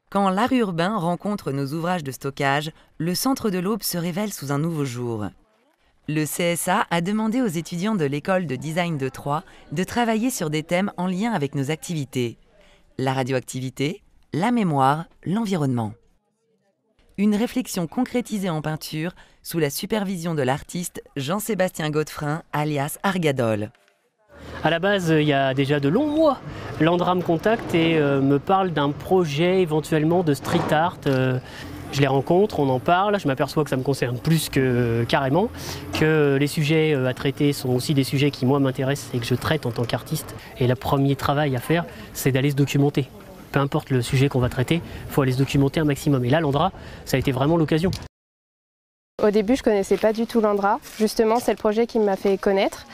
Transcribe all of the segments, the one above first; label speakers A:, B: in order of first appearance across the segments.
A: Quand l'art urbain rencontre nos ouvrages de stockage, le Centre de l'Aube se révèle sous un nouveau jour. Le CSA a demandé aux étudiants de l'école de design de Troyes de travailler sur des thèmes en lien avec nos activités. La radioactivité, la mémoire, l'environnement. Une réflexion concrétisée en peinture sous la supervision de l'artiste Jean-Sébastien Godefrein, alias Argadol.
B: À la base, il y a déjà de longs mois, Landra me contacte et me parle d'un projet éventuellement de street art. Je les rencontre, on en parle, je m'aperçois que ça me concerne plus que carrément, que les sujets à traiter sont aussi des sujets qui moi m'intéressent et que je traite en tant qu'artiste. Et le premier travail à faire, c'est d'aller se documenter. Peu importe le sujet qu'on va traiter, il faut aller se documenter un maximum. Et là, Landra, ça a été vraiment l'occasion.
C: Au début, je ne connaissais pas du tout Landra. Justement, c'est le projet qui m'a fait connaître.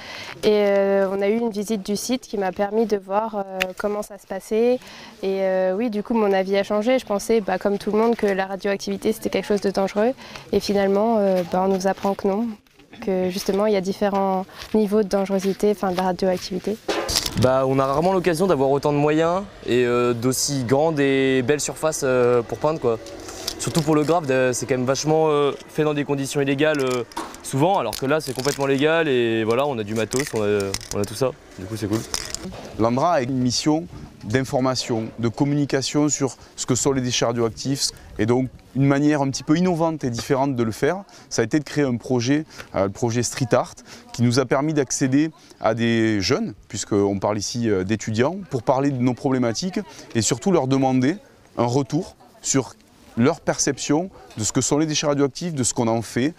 C: Et on a eu une visite du site qui m'a permis de voir comment ça se passait. Et oui, du coup, mon avis a changé. Je pensais, comme tout le monde, que la radioactivité, c'était quelque chose de dangereux. Et finalement, on nous apprend que non. Que justement, il y a différents niveaux de dangerosité, de la radioactivité.
D: On a rarement l'occasion d'avoir autant de moyens et d'aussi grandes et belles surfaces pour peindre, quoi. Surtout pour le graphe, c'est quand même vachement fait dans des conditions illégales souvent, alors que là c'est complètement légal et voilà, on a du matos, on a tout ça, du coup c'est cool.
E: Landra a une mission d'information, de communication sur ce que sont les déchets radioactifs et donc une manière un petit peu innovante et différente de le faire, ça a été de créer un projet, le projet Street Art, qui nous a permis d'accéder à des jeunes, puisqu'on parle ici d'étudiants, pour parler de nos problématiques et surtout leur demander un retour sur leur perception de ce que sont les déchets radioactifs, de ce qu'on en fait.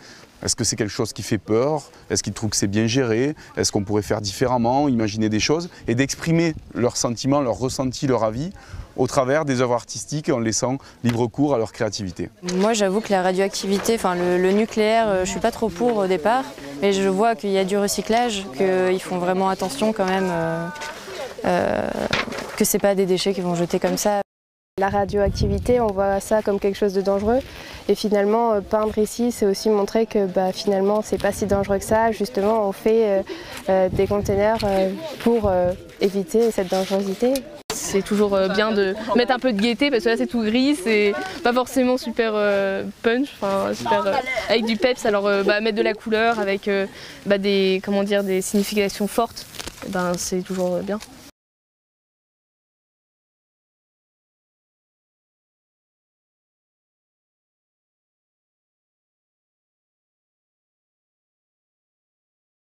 E: Est-ce que c'est quelque chose qui fait peur? Est-ce qu'ils trouvent que c'est bien géré? Est-ce qu'on pourrait faire différemment, imaginer des choses? Et d'exprimer leurs sentiments, leurs ressentis, leur avis au travers des œuvres artistiques en laissant libre cours à leur créativité.
F: Moi j'avoue que la radioactivité, le nucléaire, je ne suis pas trop pour au départ, mais je vois qu'il y a du recyclage, qu'ils font vraiment attention quand même, que ce n'est pas des déchets qu'ils vont jeter comme ça.
C: La radioactivité, on voit ça comme quelque chose de dangereux et finalement peindre ici, c'est aussi montrer que finalement c'est pas si dangereux que ça. Justement, on fait des containers pour éviter cette dangerosité.
G: C'est toujours bien de mettre un peu de gaieté parce que là c'est tout gris, c'est pas forcément super punch, avec du peps. Alors mettre de la couleur avec des significations fortes, c'est toujours bien.